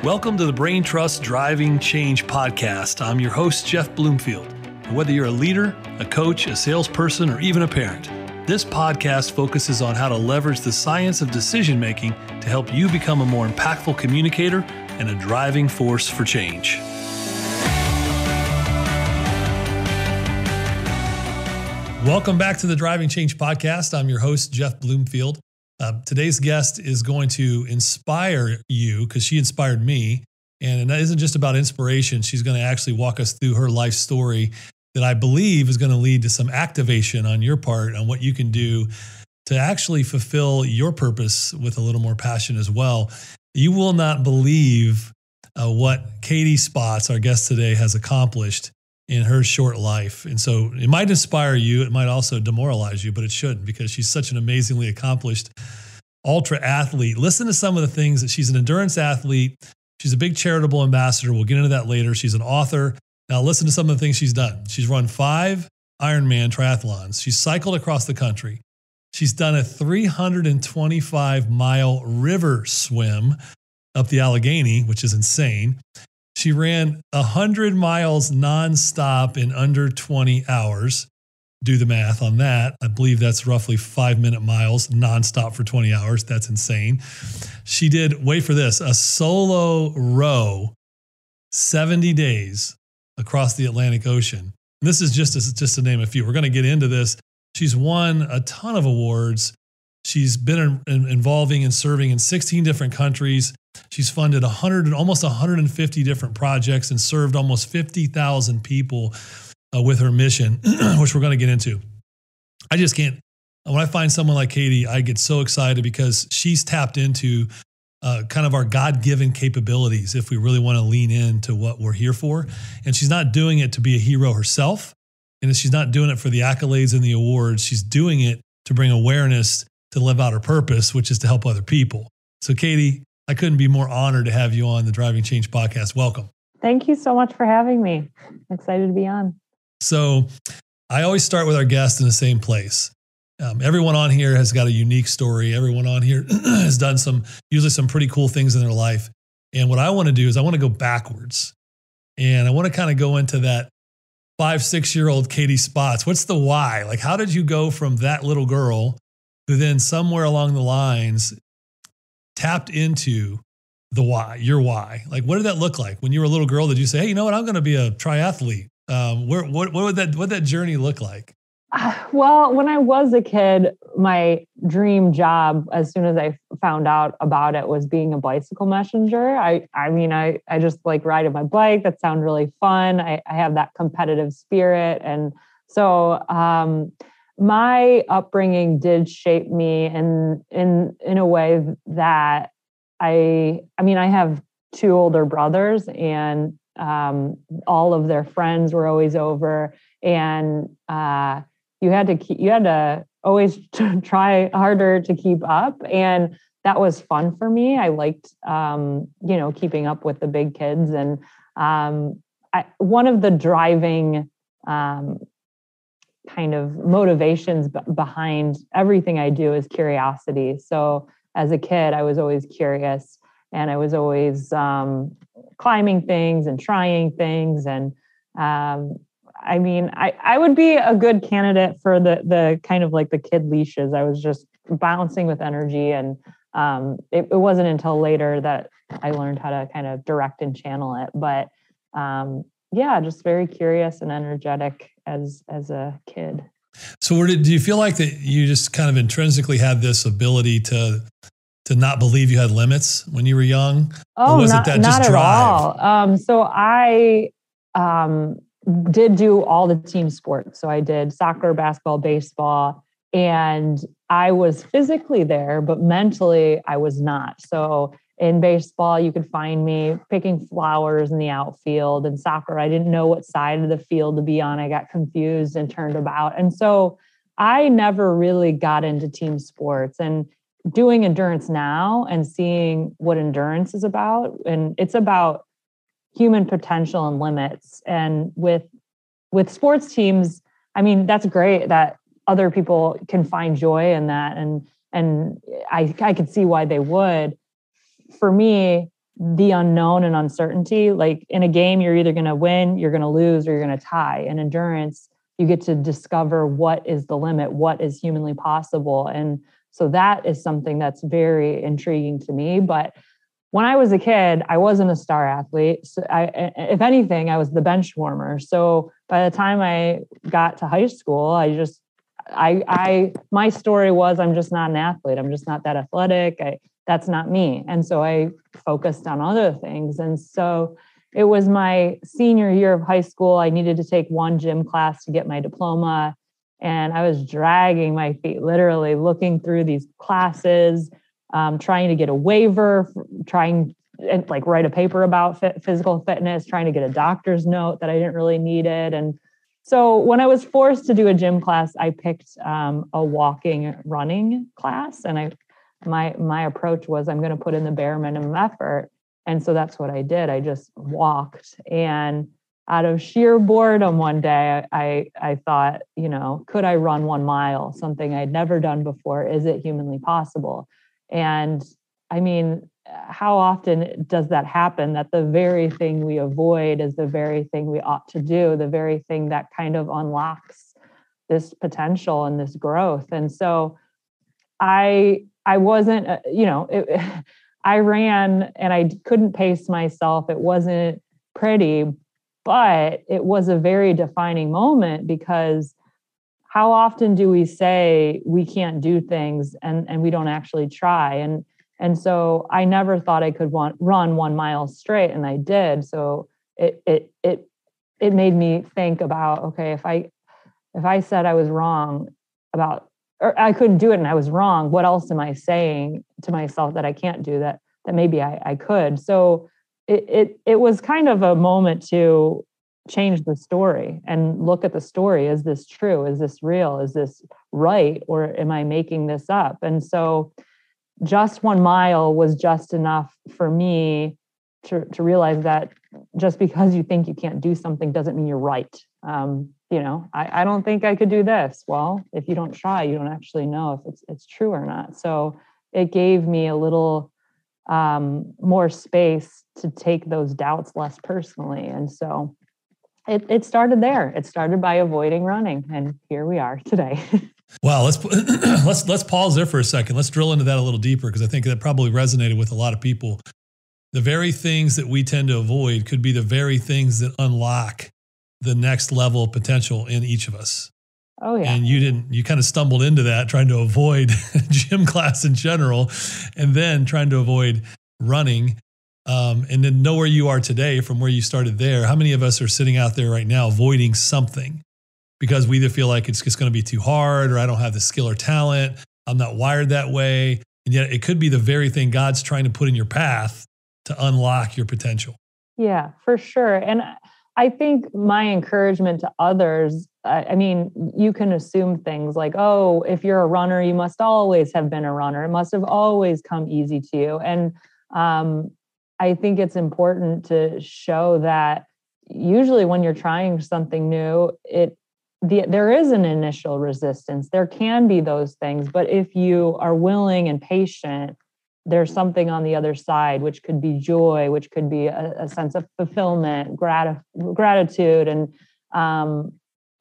Welcome to the Brain Trust Driving Change podcast. I'm your host, Jeff Bloomfield. And whether you're a leader, a coach, a salesperson, or even a parent, this podcast focuses on how to leverage the science of decision making to help you become a more impactful communicator and a driving force for change. Welcome back to the Driving Change podcast. I'm your host, Jeff Bloomfield. Today's guest is going to inspire you because she inspired me. And it isn't just about inspiration. She's going to actually walk us through her life story that I believe is going to lead to some activation on your part on what you can do to actually fulfill your purpose with a little more passion as well. You will not believe what Katie Spotz, our guest today, has accomplished in her short life. And so it might inspire you. It might also demoralize you, but it shouldn't, because she's such an amazingly accomplished ultra athlete. Listen to some of the things that she's an endurance athlete. She's a big charitable ambassador. We'll get into that later. She's an author. Now listen to some of the things she's done. She's run 5 Ironman triathlons. She's cycled across the country. She's done a 325-mile river swim up the Allegheny, which is insane. She ran 100 miles nonstop in under 20 hours. Do the math on that. I believe that's roughly 5-minute miles nonstop for 20 hours. That's insane. She did, wait for this, a solo row 70 days across the Atlantic Ocean. And this is just to name a few. We're going to get into this. She's won a ton of awards. She's been involving and serving in 16 different countries. She's funded almost 150 different projects and served almost 50,000 people with her mission, which we're going to get into. I just can't. When I find someone like Katie, I get so excited because she's tapped into kind of our God-given capabilities if we really want to lean into what we're here for. And she's not doing it to be a hero herself. And she's not doing it for the accolades and the awards. She's doing it to bring awareness to live out her purpose, which is to help other people. So Katie, I couldn't be more honored to have you on the Driving Change podcast. Welcome. Thank you so much for having me. I'm excited to be on. So I always start with our guest in the same place. Everyone on here has got a unique story. Everyone on here has done usually some pretty cool things in their life. And what I want to do is I want to go backwards. And I want to kind of go into that 5-6-year-old Katie Spotz. What's the why? Like, how did you go from that little girl who then somewhere along the lines tapped into the why, your why? Like, what did that look like? When you were a little girl, did you say, hey, you know what, I'm going to be a triathlete? What would that journey look like? Well, when I was a kid, my dream job, as soon as I found out about it, was being a bicycle messenger. I just like riding my bike. That sounded really fun. I have that competitive spirit. And so, my upbringing did shape me in a way that I have 2 older brothers, and all of their friends were always over, and you had to always try harder to keep up, and that was fun for me. I liked keeping up with the big kids, and one of the driving kind of motivations behind everything I do is curiosity. So as a kid, I was always curious, and I was always climbing things and trying things. And I would be a good candidate for the kind of like the kid leashes. I was just bouncing with energy. And it wasn't until later that I learned how to kind of direct and channel it. But just very curious and energetic as a kid. So do you feel like that you just kind of intrinsically had this ability to not believe you had limits when you were young? Oh, or was not, it that just not drive? At all. So I did do all the team sports. So I did soccer, basketball, baseball, and I was physically there, but mentally I was not. So in baseball, you could find me picking flowers in the outfield. In soccer, I didn't know what side of the field to be on. I got confused and turned about. And so I never really got into team sports. And doing endurance now and seeing what endurance is about, and it's about human potential and limits. And with sports teams, that's great that other people can find joy in that. And I could see why they would. For me, the unknown and uncertainty. Like in a game, you're either going to win, you're going to lose, or you're going to tie. In endurance, you get to discover what is the limit, what is humanly possible. And so that is something that's very intriguing to me. But when I was a kid, I wasn't a star athlete. So if anything, I was the bench warmer. So by the time I got to high school, my story was, I'm just not an athlete. I'm just not that athletic. That's not me. And so I focused on other things. And so it was my senior year of high school. I needed to take one gym class to get my diploma. And I was dragging my feet, literally looking through these classes, trying to get a waiver, trying and like write a paper about physical fitness, trying to get a doctor's note that I didn't really need it. And so when I was forced to do a gym class, I picked a walking running class. And my approach was, I'm going to put in the bare minimum effort. And so that's what I did. I just walked. And out of sheer boredom one day, I thought, could I run 1 mile? Something I'd never done before. Is it humanly possible? And I mean, how often does that happen, that the very thing we avoid is the very thing we ought to do, the very thing that kind of unlocks this potential and this growth? And so I wasn't, I ran and I couldn't pace myself. It wasn't pretty, but it was a very defining moment, because how often do we say we can't do things and we don't actually try? And so I never thought I could run 1 mile straight, and I did. So it made me think about, okay, if I said I was wrong about, or I couldn't do it and I was wrong, what else am I saying to myself that I can't do that maybe I could? So it was kind of a moment to change the story and look at the story. Is this true? Is this real? Is this right? Or am I making this up? And so just 1 mile was just enough for me to realize that just because you think you can't do something doesn't mean you're right. I don't think I could do this. Well, if you don't try, you don't actually know if it's true or not. So it gave me a little more space to take those doubts less personally. And so it started there. It started by avoiding running, and here we are today. Wow, let's pause there for a second. Let's drill into that a little deeper, because I think that probably resonated with a lot of people. The very things that we tend to avoid could be the very things that unlock the next level of potential in each of us. Oh yeah. And you kind of stumbled into that, trying to avoid gym class in general, and then trying to avoid running. And then know where you are today from where you started there. How many of us are sitting out there right now avoiding something because we either feel like it's just going to be too hard, or I don't have the skill or talent, I'm not wired that way. And yet it could be the very thing God's trying to put in your path to unlock your potential. Yeah, for sure. And I think my encouragement to others, I mean, you can assume things like, oh, if you're a runner, you must always have been a runner. It must have always come easy to you. And I think it's important to show that usually when you're trying something new, there is an initial resistance. There can be those things, but if you are willing and patient, there's something on the other side, which could be joy, which could be a sense of fulfillment, gratitude. And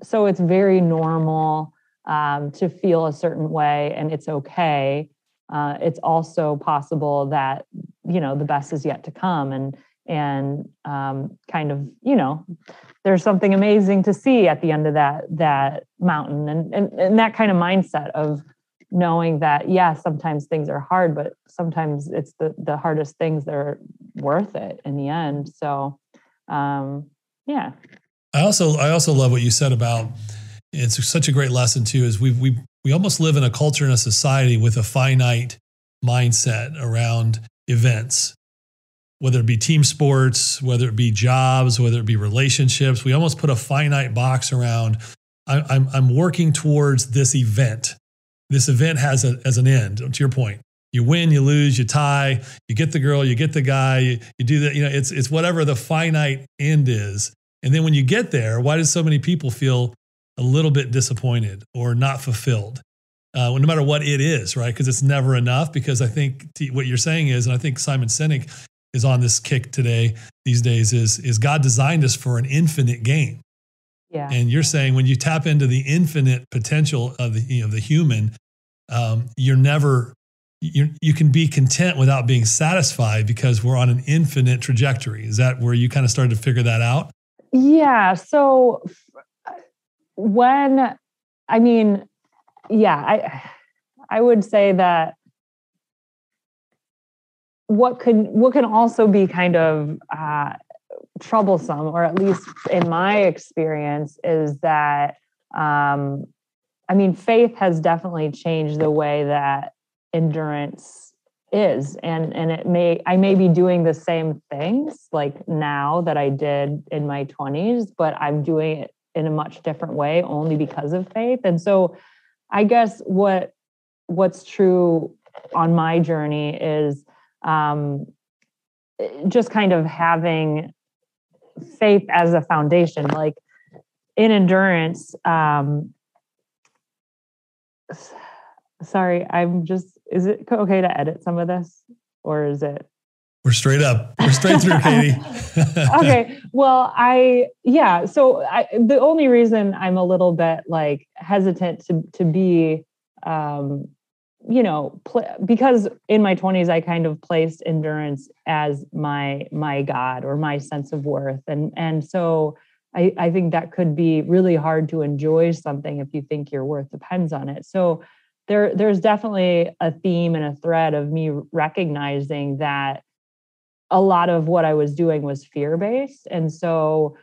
so it's very normal to feel a certain way, and it's okay. It's also possible that, the best is yet to come, and kind of, there's something amazing to see at the end of that mountain, and that kind of mindset of knowing that, yeah, sometimes things are hard, but sometimes it's the hardest things that are worth it in the end. So, yeah. I also love what you said about, it's such a great lesson too, is we almost live in a culture and a society with a finite mindset around events, whether it be team sports, whether it be jobs, whether it be relationships. We almost put a finite box around, I'm working towards this event. This event has an end, to your point. You win, you lose, you tie, you get the girl, you get the guy, you do that. It's whatever the finite end is. And then when you get there, why do so many people feel a little bit disappointed or not fulfilled? No matter what it is, right? Because it's never enough. Because I think what you're saying is, and I think Simon Sinek is on this kick these days is God designed us for an infinite game. Yeah. And you're saying when you tap into the infinite potential of the human, you can be content without being satisfied because we're on an infinite trajectory. Is that where you kind of started to figure that out? Yeah. So I would say that what can also be kind of troublesome, or at least in my experience, is that faith has definitely changed the way that endurance is, and I may be doing the same things like now that I did in my 20s, but I'm doing it in a much different way only because of faith. And so I guess what's true on my journey is just kind of having faith as a foundation. Like in endurance, sorry, is it okay to edit some of this, or is it? We're straight up. We're straight through, Katie. Okay. Well, the only reason I'm a little bit like hesitant to be, because in my 20s, I kind of placed endurance as my God or my sense of worth. And so I think that could be really hard to enjoy something if you think your worth depends on it. So there's definitely a theme and a thread of me recognizing that a lot of what I was doing was fear-based. And so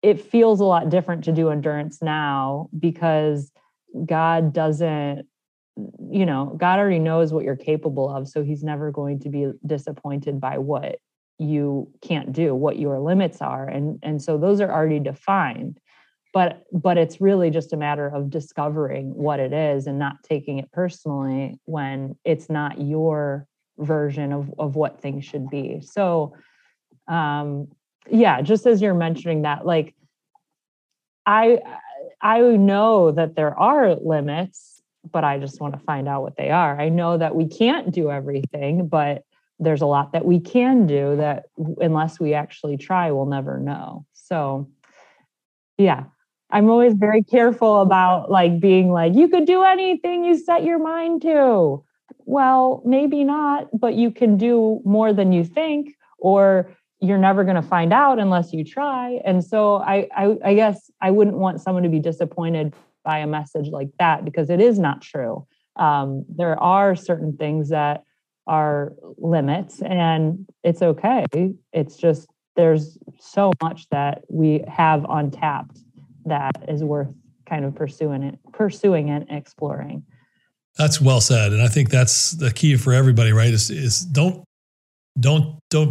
it feels a lot different to do endurance now because God already knows what you're capable of. So he's never going to be disappointed by what you can't do, what your limits are. And so those are already defined. But it's really just a matter of discovering what it is and not taking it personally when it's not your version of what things should be. So, just as you're mentioning that, like, I know that there are limits, but I just want to find out what they are. I know that we can't do everything, but there's a lot that we can do that unless we actually try, we'll never know. So, yeah. I'm always very careful about like being like, you could do anything you set your mind to. Well, maybe not, but you can do more than you think, or you're never going to find out unless you try. And so I guess I wouldn't want someone to be disappointed by a message like that because it is not true. There are certain things that are limits and it's okay. It's just, there's so much that we have untapped that is worth kind of pursuing and exploring. That's well said. And I think that's the key for everybody, right? Is don't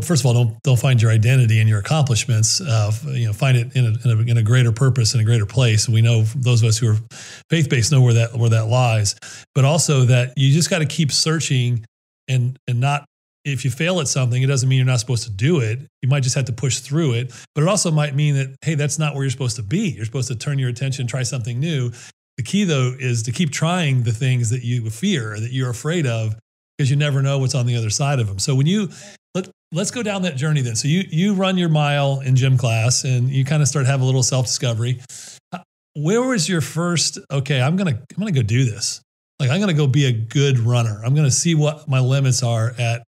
first of all, don't find your identity in your accomplishments. Find it in a greater purpose, in a greater place. We know those of us who are faith-based know where that lies, but also that you just got to keep searching and not, if you fail at something, it doesn't mean you're not supposed to do it. You might just have to push through it, but it also might mean that, hey, that's not where you're supposed to be. You're supposed to turn your attention, try something new. The key though, is to keep trying the things that you fear, that you're afraid of, because you never know what's on the other side of them. So let's go down that journey then. So you run your mile in gym class and you kind of start having a little self-discovery. Where was your first, okay, I'm going to go do this. Like, I'm going to go be a good runner. I'm going to see what my limits are at.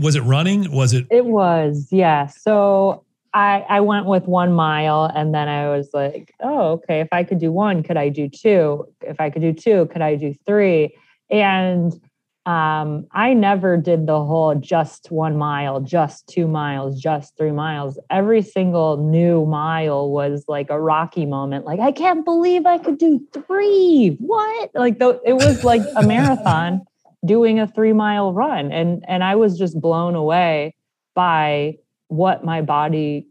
Was it running? It was, yeah. So I went with 1 mile and then I was like, oh, okay, if I could do 1, could I do 2? If I could do 2, could I do 3? And I never did the whole just 1 mile, just 2 miles, just 3 miles. Every single new mile was like a Rocky moment. Like, I can't believe I could do 3. What? Like, it was like a marathon doing a 3-mile run. And I was just blown away by what my body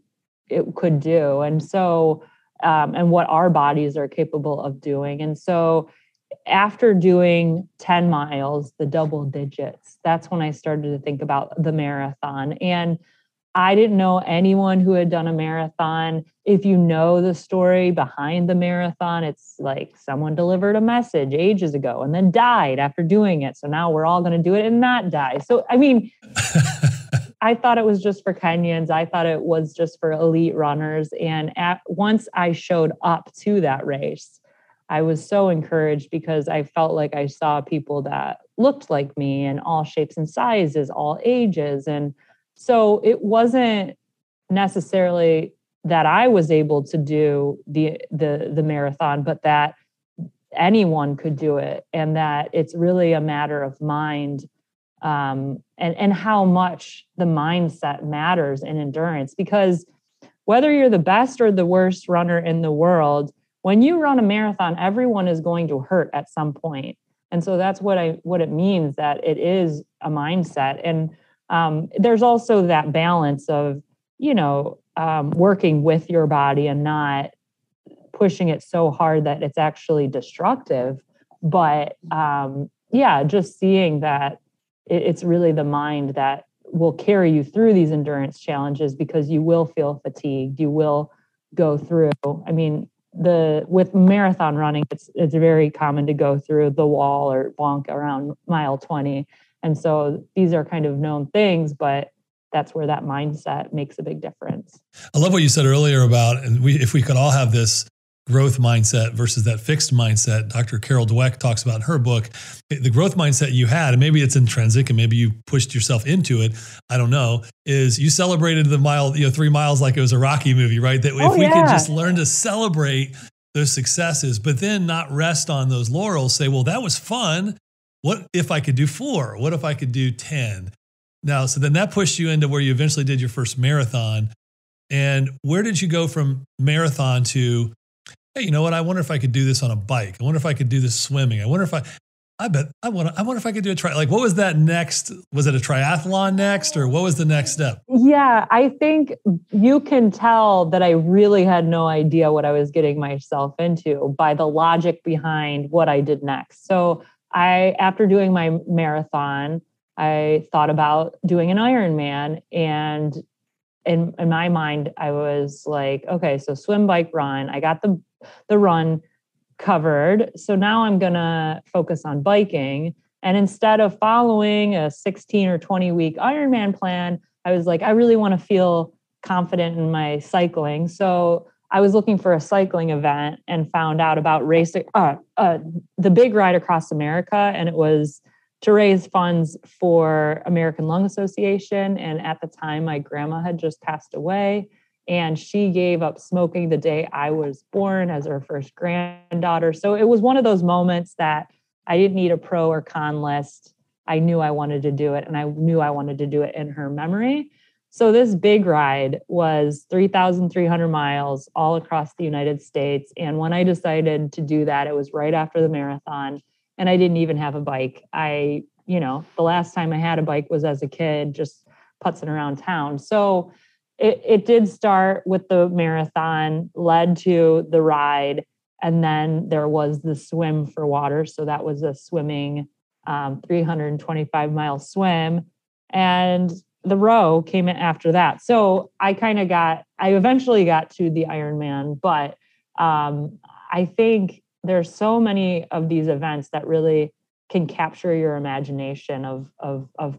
it could do. And so, and what our bodies are capable of doing. And so after doing 10 miles, the double digits, that's when I started to think about the marathon. And I didn't know anyone who had done a marathon. If you know the story behind the marathon, it's like someone delivered a message ages ago and then died after doing it. So now we're all going to do it and not die. So, I mean, I thought it was just for Kenyans. I thought it was just for elite runners. And once I showed up to that race, I was so encouraged because I felt like I saw people that looked like me in all shapes and sizes, all ages. And so it wasn't necessarily that I was able to do the marathon, but that anyone could do it, and that it's really a matter of mind, and how much the mindset matters in endurance. Because whether you're the best or the worst runner in the world, when you run a marathon, everyone is going to hurt at some point. And so that's what it means, that it is a mindset. And there's also that balance of, working with your body and not pushing it so hard that it's actually destructive. But just seeing that it's really the mind that will carry you through these endurance challenges, because you will feel fatigued. You will go through. I mean, with marathon running, it's very common to go through the wall or bonk around mile 20. And so these are kind of known things, but that's where that mindset makes a big difference. I love what you said earlier about, and if we could all have this growth mindset versus that fixed mindset. Dr. Carol Dweck talks about in her book, the growth mindset you had, and maybe it's intrinsic and maybe you pushed yourself into it, I don't know, is you celebrated the mile, 3 miles like it was a Rocky movie, right? That if we could just learn to celebrate those successes, but then not rest on those laurels, say, well, that was fun. What if I could do 4? What if I could do 10? Now, so then that pushed you into where you eventually did your first marathon. And where did you go from marathon to, hey, you know what? I wonder if I could do this on a bike. I wonder if I could do this swimming. I wonder if I wonder if I could do a like, what was that next? Was it a triathlon next, or what was the next step? Yeah, I think you can tell that I really had no idea what I was getting myself into by the logic behind what I did next. So after doing my marathon, I thought about doing an Ironman, and in my mind, I was like, okay, so swim, bike, run. I got the run covered. So now I'm going to focus on biking. And instead of following a 16 or 20 week Ironman plan, I was like, I really want to feel confident in my cycling. So I was looking for a cycling event and found out about racing, the Big Ride Across America. And it was to raise funds for American Lung Association. And at the time, my grandma had just passed away, and she gave up smoking the day I was born as her first granddaughter. So it was one of those moments that I didn't need a pro or con list. I knew I wanted to do it, and I knew I wanted to do it in her memory. So this big ride was 3,300 miles all across the United States. And when I decided to do that, it was right after the marathon. And I didn't even have a bike. The last time I had a bike was as a kid, just putzing around town. So it did start with the marathon, led to the ride. And then there was the swim for water. So that was a swimming 325-mile swim. And the row came in after that. So I eventually got to the Ironman, but I think there's so many of these events that really can capture your imagination of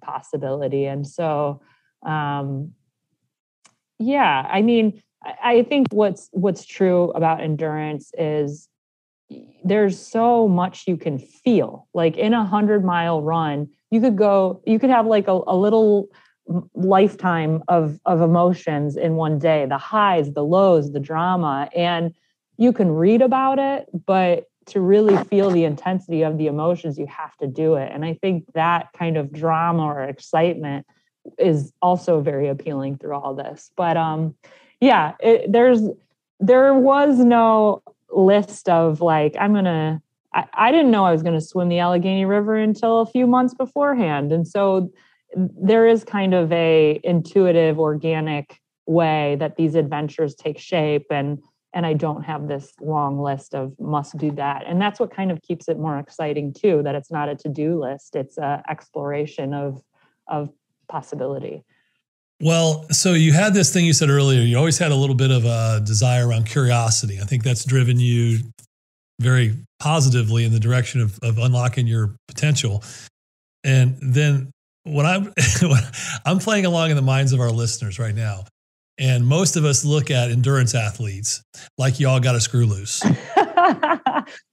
possibility. And so, I think what's true about endurance is there's so much you can feel. Like in a 100-mile run, you could have like a little lifetime of emotions in one day, the highs, the lows, the drama, and you can read about it, but to really feel the intensity of the emotions, you have to do it. And I think that kind of drama or excitement is also very appealing through all this. But there was no list of like, I didn't know I was going to swim the Allegheny River until a few months beforehand. And so there is kind of a intuitive, organic way that these adventures take shape. And I don't have this long list of must do that. And that's what kind of keeps it more exciting too, that it's not a to-do list. It's an exploration of possibility. Well, so you had this thing you said earlier, you always had a little bit of a desire around curiosity. I think that's driven you very positively in the direction of unlocking your potential. And then when I'm when I'm playing along in the minds of our listeners right now, and most of us look at endurance athletes like y'all got a screw loose.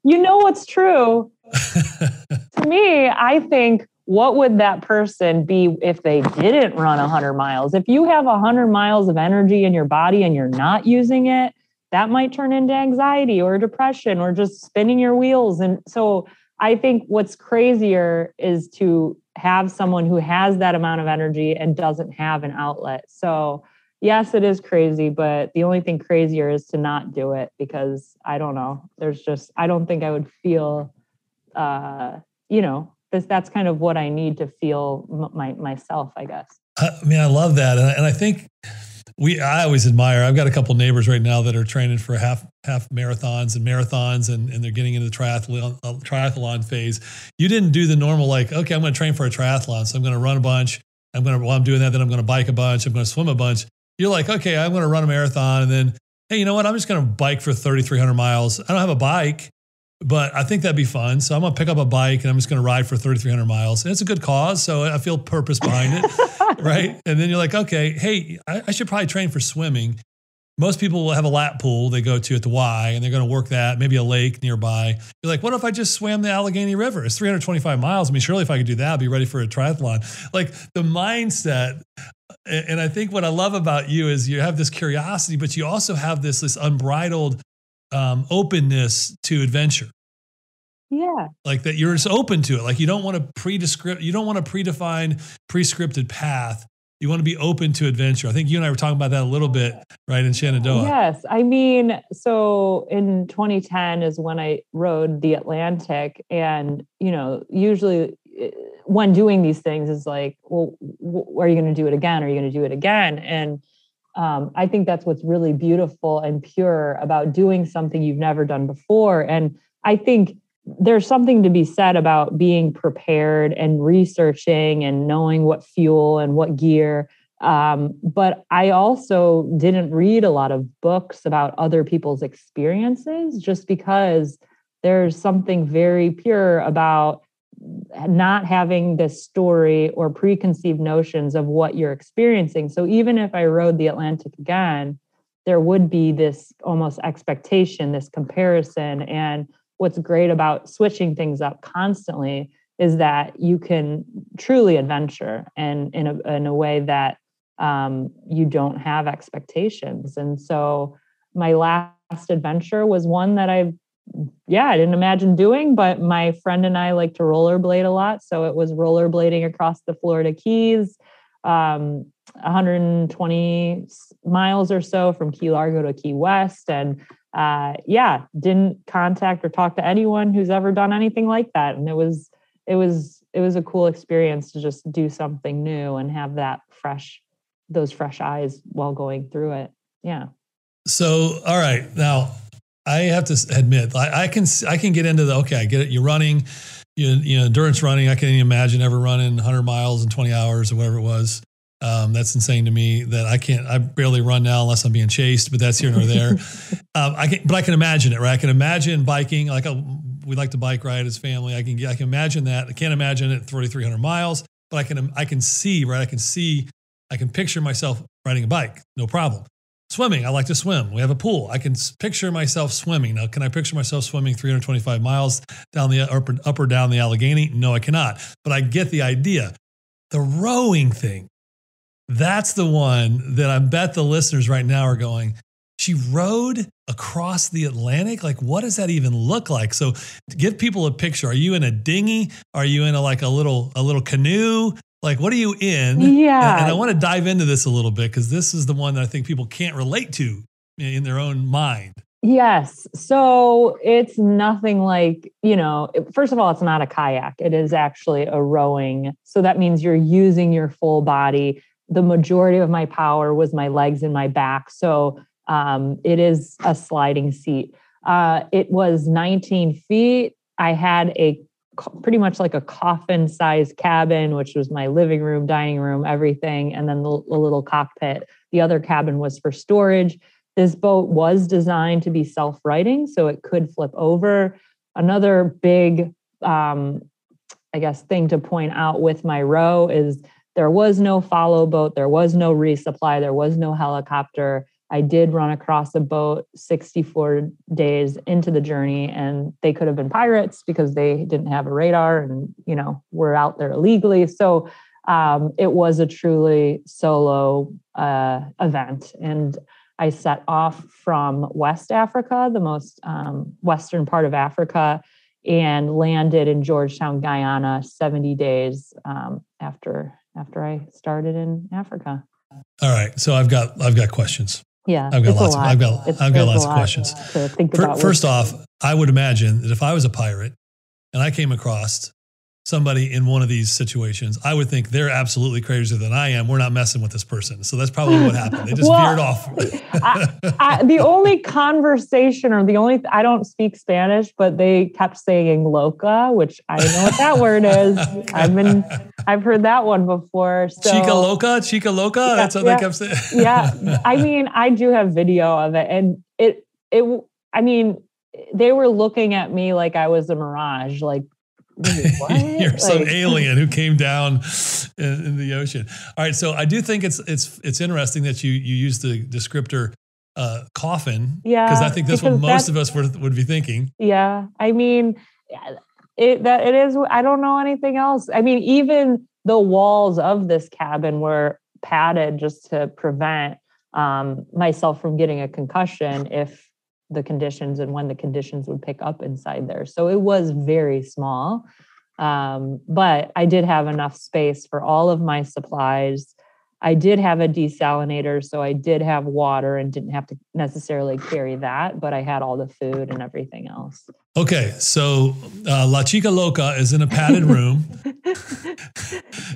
You know what's true? To me, I think, what would that person be if they didn't run 100 miles? If you have 100 miles of energy in your body and you're not using it, that might turn into anxiety or depression or just spinning your wheels. And so I think what's crazier is to have someone who has that amount of energy and doesn't have an outlet. So yes, it is crazy, but the only thing crazier is to not do it, because I don't know. I don't think I would feel, that's kind of what I need to feel myself, I guess. I mean, I love that. And I think I always admire, I've got a couple neighbors right now that are training for half marathons, and they're getting into the triathlon phase. You didn't do the normal, like, okay, I'm going to train for a triathlon. So I'm going to run a bunch. While I'm doing that, then I'm going to bike a bunch. I'm going to swim a bunch. You're like, okay, I'm going to run a marathon. And then, hey, you know what? I'm just going to bike for 3,300 miles. I don't have a bike, but I think that'd be fun. So I'm going to pick up a bike and I'm just going to ride for 3,300 miles. And it's a good cause. So I feel purpose behind it. Right. And then you're like, okay, hey, I should probably train for swimming. Most people will have a lap pool they go to at the Y, and they're going to work that, maybe a lake nearby. You're like, what if I just swam the Allegheny River? It's 325 miles. I mean, surely if I could do that, I'd be ready for a triathlon. Like the mindset. And I think what I love about you is you have this curiosity, but you also have this unbridled openness to adventure. Yeah. Like that you're just open to it. Like you don't want a predefined, prescripted path. You want to be open to adventure. I think you and I were talking about that a little bit, right, in Shenandoah. Yes. I mean, so in 2010 is when I rode the Atlantic. And, usually when doing these things is like, well, are you going to do it again? Are you going to do it again? And I think that's what's really beautiful and pure about doing something you've never done before. And I think there's something to be said about being prepared and researching and knowing what fuel and what gear. But I also didn't read a lot of books about other people's experiences, just because there's something very pure about not having this story or preconceived notions of what you're experiencing. So even if I rode the Atlantic again, there would be this almost expectation, this comparison. And what's great about switching things up constantly is that you can truly adventure, and in a way that you don't have expectations. And so my last adventure was one that I didn't imagine doing, but my friend and I like to rollerblade a lot. So it was rollerblading across the Florida Keys, 120 miles or so from Key Largo to Key West. And didn't contact or talk to anyone who's ever done anything like that. And it was a cool experience to just do something new and have those fresh eyes while going through it. Yeah. So, all right. Now I have to admit, I can get into okay, I get it. You're running, endurance running. I can't even imagine ever running 100 miles in 20 hours or whatever it was. That's insane to me that I barely run now unless I'm being chased, but that's here nor there. I can imagine it, right? I can imagine biking. We like to bike ride as family. I can imagine that. I can't imagine it 3,300 miles, but I can see, right? I can picture myself riding a bike. No problem. Swimming. I like to swim. We have a pool. I can picture myself swimming. Now, can I picture myself swimming 325 miles down the up or down the Allegheny? No, I cannot, but I get the idea. The rowing thing. That's the one that I bet the listeners right now are going, she rowed across the Atlantic? Like, what does that even look like? So give people a picture. Are you in a dinghy? Are you in a little canoe? Like, what are you in? Yeah. And I want to dive into this a little bit because this is the one that I think people can't relate to in their own mind. Yes. So it's nothing like, first of all, it's not a kayak. It is actually a rowing. So that means you're using your full body. The majority of my power was my legs and my back. So it is a sliding seat. It was 19 feet. I had pretty much like a coffin-sized cabin, which was my living room, dining room, everything. And then the little cockpit. The other cabin was for storage. This boat was designed to be self-righting, so it could flip over. Another big I guess, thing to point out with my row is there was no follow boat. There was no resupply. There was no helicopter. I did run across a boat 64 days into the journey, and they could have been pirates because they didn't have a radar and, were out there illegally. So it was a truly solo event. And I set off from West Africa, the most western part of Africa, and landed in Georgetown, Guyana, 70 days after I started in Africa. All right. So I've got questions. Yeah, I've got lots of questions. To think about. First off, I would imagine that if I was a pirate and I came across somebody in one of these situations, I would think they're absolutely crazier than I am. We're not messing with this person. So that's probably what happened. They just veered off. The only conversation I don't speak Spanish, but they kept saying loca, which I know what that word is. I've heard that one before. So, Chica loca. Yeah, that's what they kept saying. Yeah. I mean, I do have video of it, and they were looking at me like I was a mirage, like, you're some alien who came down in the ocean. All right, so I do think it's interesting that you use the descriptor coffin, because I think that's what most of us would be thinking. Yeah, I mean, it is. I don't know anything else. I mean, even the walls of this cabin were padded just to prevent myself from getting a concussion if the conditions and when the conditions would pick up inside there. So it was very small. But I did have enough space for all of my supplies. I did have a desalinator, so I did have water and didn't have to necessarily carry that, but I had all the food and everything else. Okay, so La Chica Loca is in a padded room.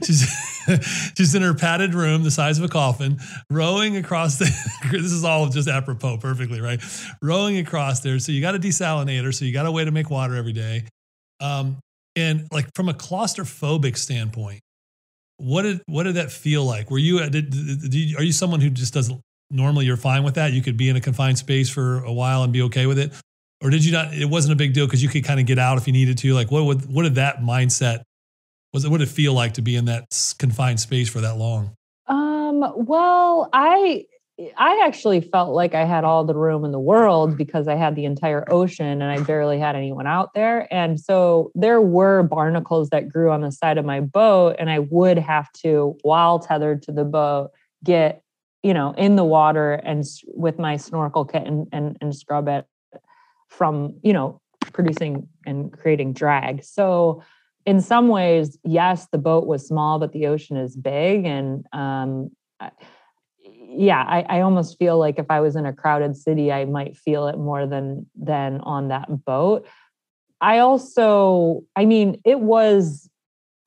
She's in her padded room, the size of a coffin, rowing across this is all just apropos perfectly, right? Rowing across there. So you got a desalinator, so you got a way to make water every day. And like from a claustrophobic standpoint, what did that feel like? Were you, are you someone who just doesn't, normally you're fine with that? You could be in a confined space for a while and be okay with it? Or did you not, it wasn't a big deal because you could kind of get out if you needed to? Like what did that mindset, what did it feel like to be in that confined space for that long? Well, I actually felt like I had all the room in the world because I had the entire ocean and I barely had anyone out there. And so there were barnacles that grew on the side of my boat, and I would have to, while tethered to the boat, get, in the water and with my snorkel kit and scrub it from, producing and creating drag. So in some ways, yes, the boat was small, but the ocean is big. And, I almost feel like if I was in a crowded city, I might feel it more than on that boat. It was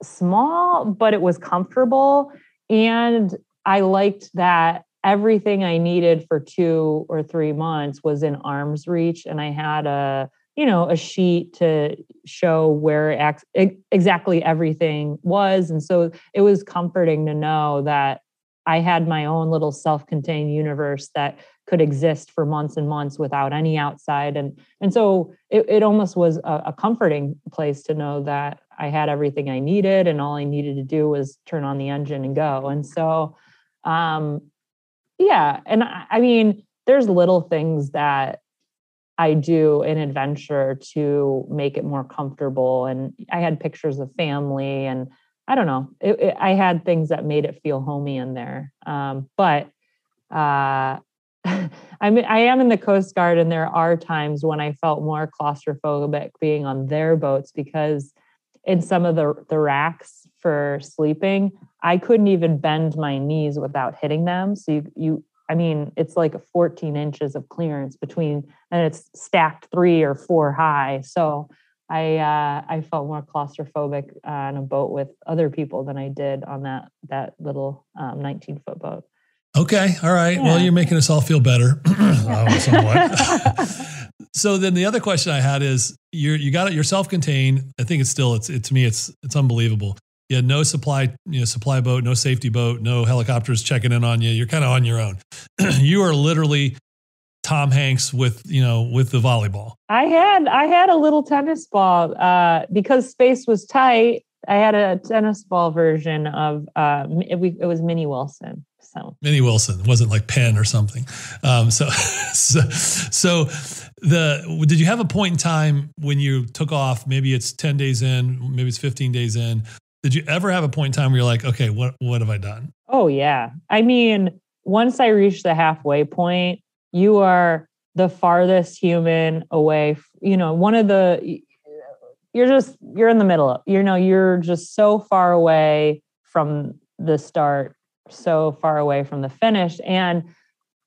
small, but it was comfortable. And I liked that everything I needed for 2 or 3 months was in arm's reach. And I had a sheet to show where exactly everything was. And so it was comforting to know that I had my own little self-contained universe that could exist for months and months without any outside. And so it almost was a comforting place to know that I had everything I needed and all I needed to do was turn on the engine and go. And so, And I mean, there's little things that I do in adventure to make it more comfortable. And I had pictures of family and I don't know. I had things that made it feel homey in there. I am in the Coast Guard, and there are times when I felt more claustrophobic being on their boats because in some of the racks for sleeping, I couldn't even bend my knees without hitting them. So it's like 14 inches of clearance between, and it's stacked 3 or 4 high. So I felt more claustrophobic on a boat with other people than I did on that little 19-foot boat. Okay. All right. Yeah. Well, you're making us all feel better. Somewhat. So then the other question I had is you got it, you're self-contained. I think it's to me, it's unbelievable. You had no supply boat, no safety boat, no helicopters checking in on you. You're kind of on your own. You are literally Tom Hanks with the volleyball. I had a little tennis ball because space was tight. I had a tennis ball version of it was Minnie Wilson. So Minnie Wilson. It wasn't like Penn or something. So did you have a point in time when you took off? Maybe it's 10 days in, maybe it's 15 days in. Did you ever have a point in time where you're like, okay, what have I done? Oh yeah. I mean, once I reached the halfway point, you are the farthest human away. You're in the middle of, you're just so far away from the start, so far away from the finish. And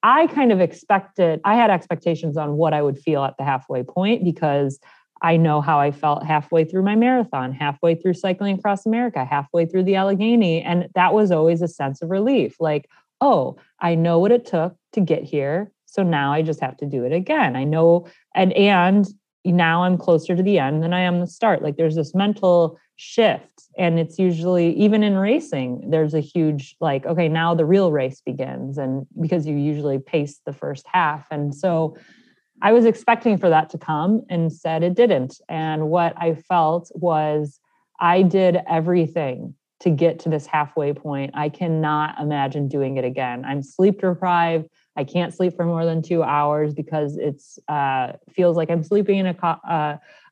I had expectations on what I would feel at the halfway point, because I know how I felt halfway through my marathon, halfway through cycling across America, halfway through the Allegheny. And that was always a sense of relief. Like, oh, I know what it took to get here. So now I just have to do it again. I know, and now I'm closer to the end than I am the start. Like, there's this mental shift. And it's usually, even in racing, there's a huge, like, okay, now the real race begins. And because you usually pace the first half. And so I was expecting for that to come, and instead it didn't. And what I felt was I did everything to get to this halfway point. I cannot imagine doing it again. I'm sleep deprived. I can't sleep for more than 2 hours because it's feels like I'm sleeping in a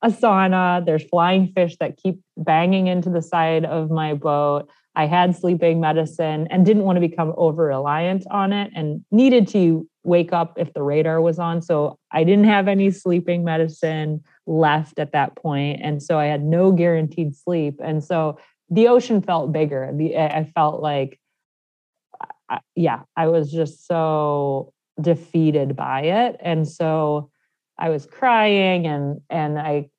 sauna. There's flying fish that keep banging into the side of my boat. I had sleeping medicine and didn't want to become over-reliant on it, and needed to wake up if the radar was on. So I didn't have any sleeping medicine left at that point. And so I had no guaranteed sleep. And so the ocean felt bigger. I felt like, I was just so defeated by it. And so I was crying, and I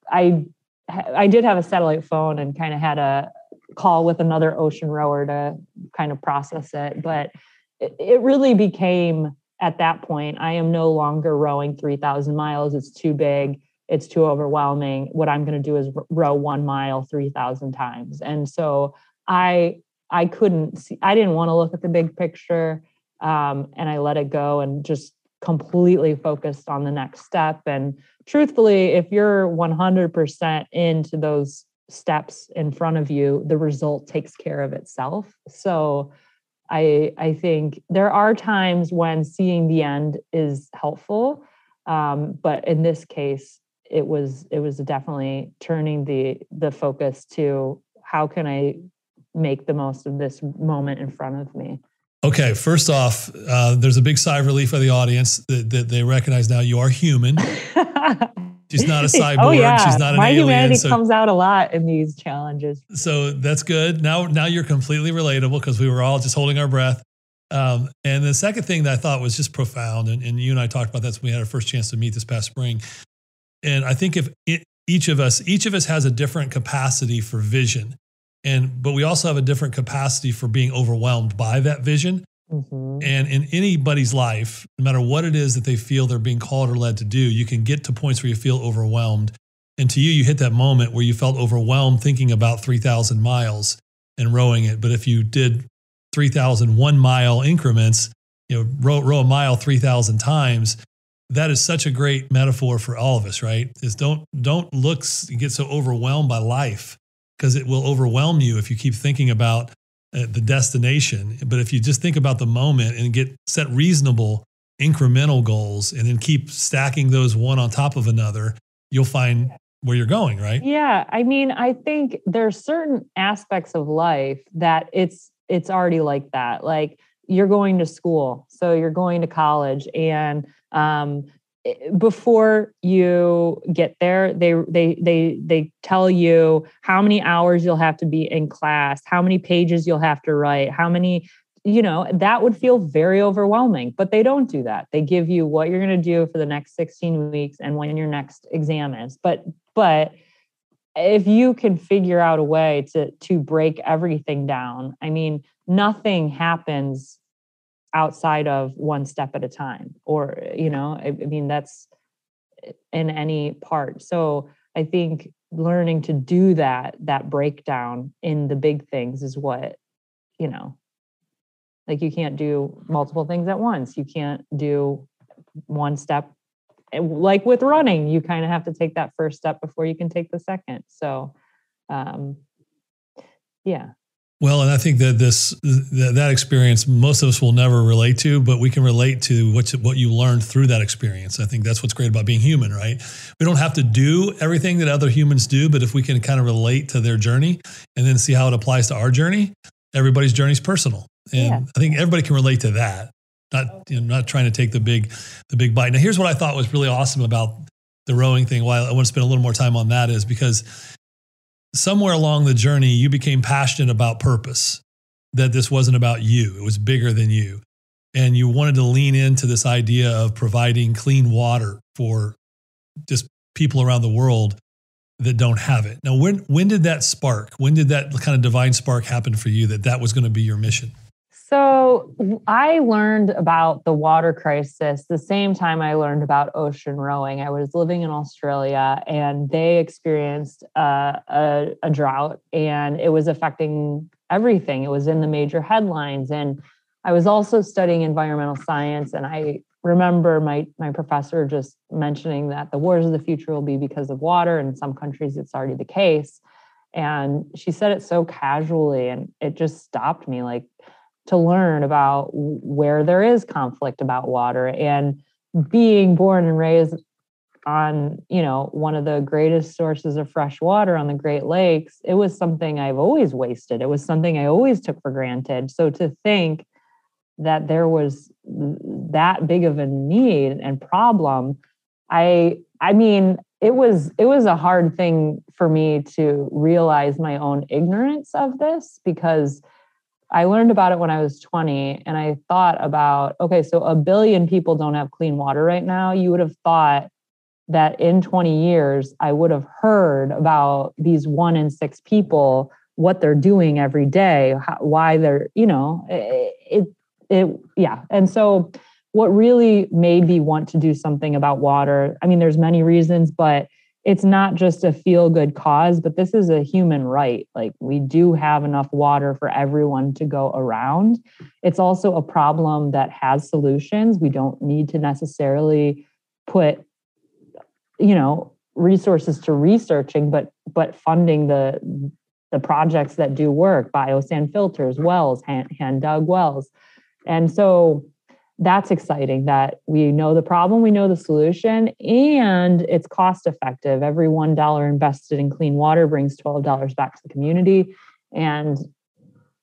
did have a satellite phone and kind of had a call with another ocean rower to kind of process it. But it really became, at that point, I am no longer rowing 3,000 miles. It's too big. It's too overwhelming. What I'm going to do is row 1 mile 3,000 times. And so I couldn't see, I didn't want to look at the big picture. And I let it go and just completely focused on the next step. And truthfully, if you're 100% into those steps in front of you, the result takes care of itself. So I think there are times when seeing the end is helpful. But in this case, it was definitely turning the focus to how can I make the most of this moment in front of me. Okay, first off, there's a big sigh of relief for the audience that they recognize now you are human. She's not a cyborg. Oh, yeah. She's not an My alien. My humanity comes out a lot in these challenges. So that's good. Now you're completely relatable, because we were all just holding our breath. And the second thing that I thought was just profound, and you and I talked about that when we had our first chance to meet this past spring. And I think each of us has a different capacity for vision. But we also have a different capacity for being overwhelmed by that vision. Mm-hmm. And in anybody's life, no matter what it is that they feel they're being called or led to do, you can get to points where you feel overwhelmed. And to you hit that moment where you felt overwhelmed thinking about 3,000 miles and rowing it. But if you did 3,000 1-mile increments, row a mile 3,000 times, that is such a great metaphor for all of us, right? Is don't get so overwhelmed by life, because it will overwhelm you if you keep thinking about the destination. But if you just think about the moment and set reasonable incremental goals, and then keep stacking those one on top of another, you'll find where you're going, right? Yeah. I mean, I think there's certain aspects of life that it's already like that. Like, you're going to school, so you're going to college, and before you get there, they tell you how many hours you'll have to be in class, how many pages you'll have to write, how many, that would feel very overwhelming. But they don't do that. They give you what you're going to do for the next 16 weeks and when your next exam is. But if you can figure out a way to break everything down, I mean, nothing happens outside of one step at a time, or, I mean, that's in any part. So I think learning to do that breakdown in the big things is what, like, you can't do multiple things at once. You can't do one step. Like with running, you kind of have to take that first step before you can take the second. So, Yeah. Well, and I think that that experience, most of us will never relate to, but we can relate to what you learned through that experience. I think that's what's great about being human, right? We don't have to do everything that other humans do, but if we can kind of relate to their journey and then see how it applies to our journey, everybody's journey is personal. And I think everybody can relate to that. Not trying to take the big bite. Now, here's what I thought was really awesome about the rowing thing. Why I want to spend a little more time on that is because somewhere along the journey, you became passionate about purpose, that this wasn't about you. It was bigger than you. And you wanted to lean into this idea of providing clean water for just people around the world that don't have it. Now, when did that spark? When did that kind of divine spark happen for you that was going to be your mission? So I learned about the water crisis the same time I learned about ocean rowing. I was living in Australia and they experienced a drought and it was affecting everything. It was in the major headlines. And I was also studying environmental science. And I remember my professor just mentioning that the wars of the future will be because of water. In some countries, it's already the case. And she said it so casually and it just stopped me to learn about where there is conflict about water. And being born and raised on, one of the greatest sources of fresh water on the Great Lakes, it was something I've always wasted. It was something I always took for granted. So to think that there was that big of a need and problem, I mean, it was a hard thing for me to realize my own ignorance of this, because I learned about it when I was 20 and I thought about, okay, so 1 billion people don't have clean water right now. You would have thought that in 20 years, I would have heard about these 1 in 6 people, what they're doing every day, why they're, yeah. And so what really made me want to do something about water, I mean, there's many reasons, but it's not just a feel-good cause, but this is a human right. We do have enough water for everyone to go around. It's also a problem that has solutions. We don't need to necessarily put, resources to researching, but funding the projects that do work, biosand filters, wells, hand dug wells. And so that's exciting that we know the problem, we know the solution, and it's cost effective. Every $1 invested in clean water brings $12 back to the community, and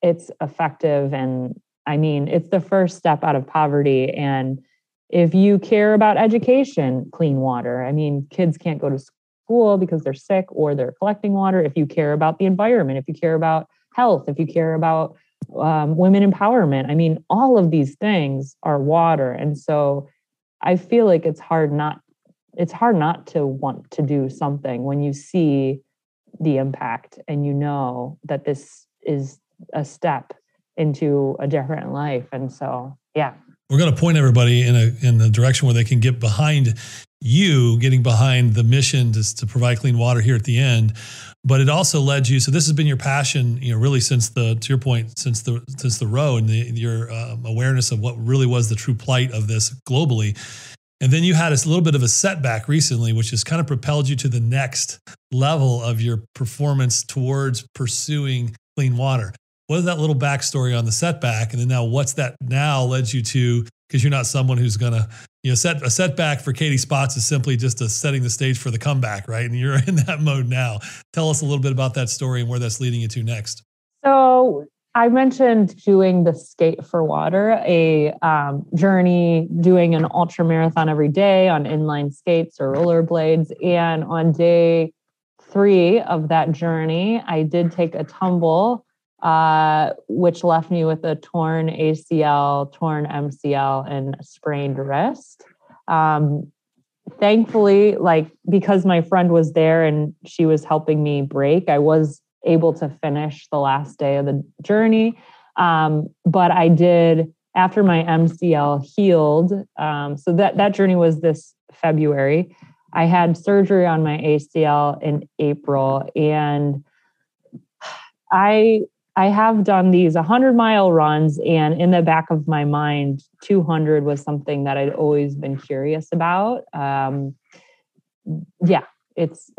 it's effective. And I mean, it's the first step out of poverty. And if you care about education, clean water, I mean, kids can't go to school because they're sick or they're collecting water. If you care about the environment, if you care about health, if you care about women empowerment. I mean, all of these things are water. And so I feel like it's hard not to want to do something when you see the impact and you know that this is a step into a different life. And so, yeah. We're going to point everybody in the direction where they can get behind you, getting behind the mission to provide clean water here at the end. But it also led you. So this has been your passion, really since to your point, since the row and your awareness of what really was the true plight of this globally. And then you had a little bit of a setback recently, which has kind of propelled you to the next level of your performance towards pursuing clean water. What is that little backstory on the setback? And then now what's that now led you to, because you're not someone who's going to, set a setback for Katie Spotz is simply just setting the stage for the comeback, right? And you're in that mode now. Tell us a little bit about that story and where that's leading you to next. So I mentioned doing the Skate for Water, a journey, doing an ultra marathon every day on inline skates or rollerblades. And on day 3 of that journey, I did take a tumble, which left me with a torn ACL, torn MCL, and a sprained wrist. Thankfully, because my friend was there and she was helping me brake, I was able to finish the last day of the journey. But I did, after my MCL healed, so that journey was this February. I had surgery on my ACL in April, and I have done these 100-mile runs, and in the back of my mind, 200 was something that I'd always been curious about. It's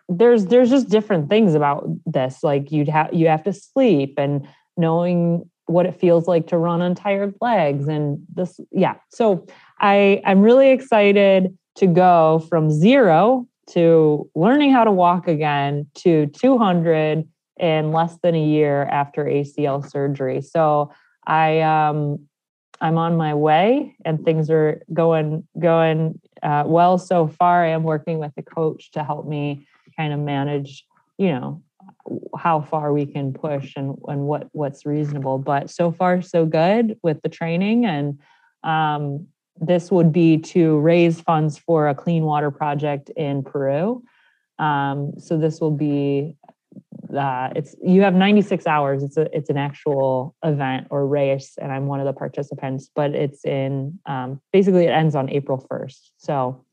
there's just different things about this. Like you have to sleep, and knowing what it feels like to run on tired legs, and this, yeah. So I'm really excited to go from 0 to learning how to walk again to 200 in less than a year after ACL surgery. So I'm on my way, and things are going well so far. I am working with a coach to help me kind of manage, how far we can push and what's reasonable. But so far, so good with the training. And this would be to raise funds for a clean water project in Peru. So this will be, you have 96 hours. It's an actual event or race, and I'm one of the participants, but it's in, basically it ends on April 1st. So,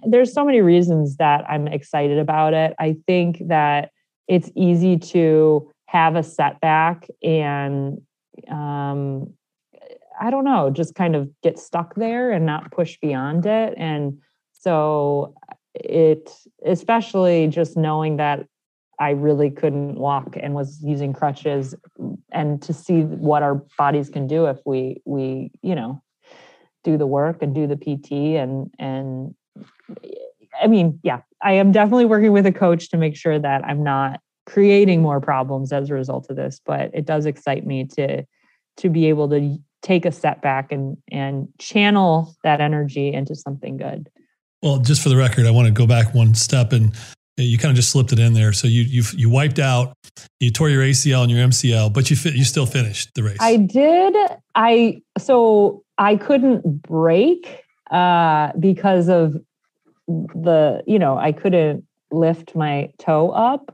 there's so many reasons that I'm excited about it. I think that it's easy to have a setback and, I don't know, just kind of get stuck there and not push beyond it. And so especially just knowing that I really couldn't walk and was using crutches, and to see what our bodies can do if we do the work and do the PT. And I mean, yeah, I am definitely working with a coach to make sure that I'm not creating more problems as a result of this, but it does excite me to be able to take a step back and channel that energy into something good. Well, just for the record, I want to go back one step, and you kind of just slipped it in there. So you wiped out, you tore your ACL and your MCL, but you still finished the race. I did. So I couldn't break because of I couldn't lift my toe up.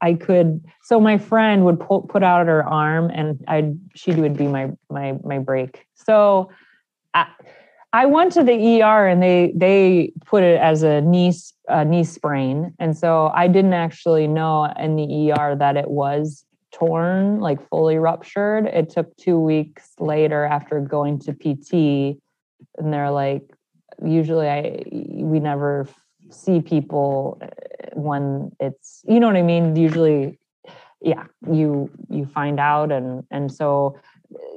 So my friend would put out her arm, and she would be my brake. So I went to the ER, and they put it as a knee sprain. And so I didn't actually know in the ER that it was torn, like fully ruptured. It took 2 weeks later after going to PT, and they're like, usually we never see people when it's, you know what I mean? Usually, yeah, you find out. And so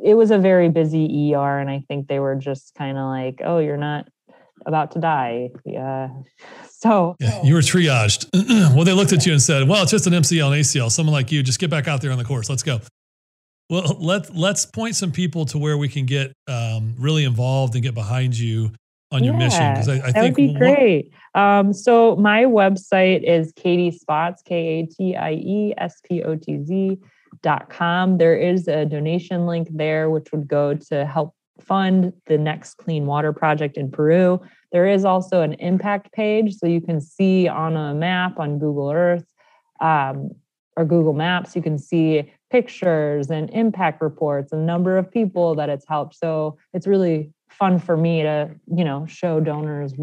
it was a very busy ER, and I think they were just kind of like, oh, you're not about to die. Yeah. So yeah, you were triaged. Well, they looked at you and said, well, it's just an MCL and ACL. Someone like you, just get back out there on the course. Let's go. Well, let's point some people to where we can get really involved and get behind you on your mission. Because I think that would be great. So my website is Katie Spotz, KatieSpotz.com. There is a donation link there, which would go to help fund the next clean water project in Peru. There is also an impact page, so you can see on a map on Google Earth or Google Maps, you can see pictures and impact reports and number of people that it's helped. So it's really fun for me to, show donors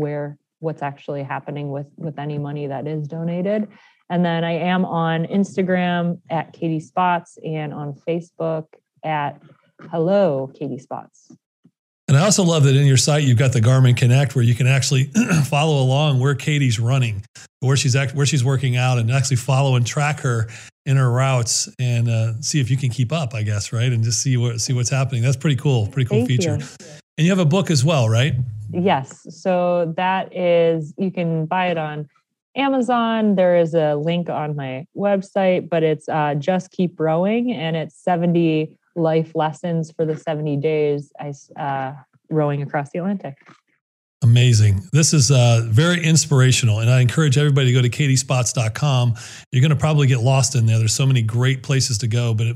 what's actually happening with any money that is donated. And then I am on Instagram at Katie Spotz, and on Facebook at Hello Katie Spotz. And I also love that in your site, you've got the Garmin Connect, where you can actually follow along where Katie's running, where she's working out, and actually follow and track her in her routes, and see if you can keep up, I guess, right? And just see what's happening. That's pretty cool. Pretty cool feature. And you have a book as well, right? Yes. So that is, you can buy it on Amazon. There is a link on my website, but it's Just Keep Rowing, and it's 70 life lessons for the 70 days rowing across the Atlantic. Amazing. This is very inspirational, and I encourage everybody to go to katiespotz.com. You're going to probably get lost in there. There's so many great places to go, but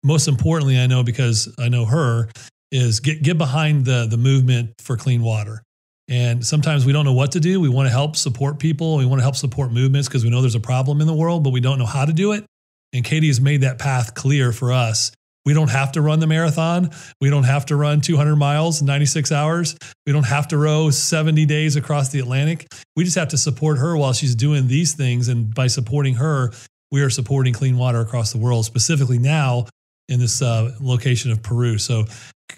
most importantly, I know, because I know her, is get behind the movement for clean water. And sometimes we don't know what to do. We want to help support people. We want to help support movements because we know there's a problem in the world, but we don't know how to do it. And Katie has made that path clear for us. We don't have to run the marathon. We don't have to run 200 miles in 96 hours. We don't have to row 70 days across the Atlantic. We just have to support her while she's doing these things. And by supporting her, we are supporting clean water across the world, specifically now in this location of Peru. So,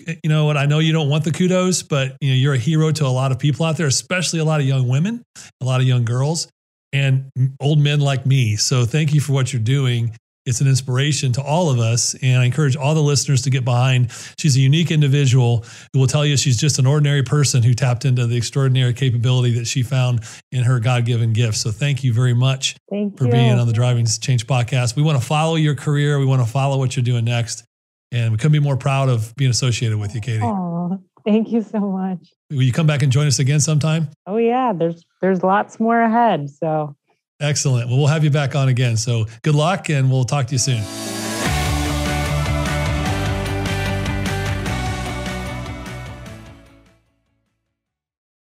you know what? I know you don't want the kudos, but you're a hero to a lot of people out there, especially a lot of young women, a lot of young girls. and old men like me. So thank you for what you're doing. It's an inspiration to all of us. And I encourage all the listeners to get behind. She's a unique individual who will tell you she's just an ordinary person who tapped into the extraordinary capability that she found in her God-given gift. So thank you very much for being on the Driving Change podcast. We want to follow your career. We want to follow what you're doing next. And we couldn't be more proud of being associated with you, Katie. Oh, thank you so much. Will you come back and join us again sometime? Oh yeah, there's lots more ahead. So excellent. Well, we'll have you back on again. So good luck and we'll talk to you soon.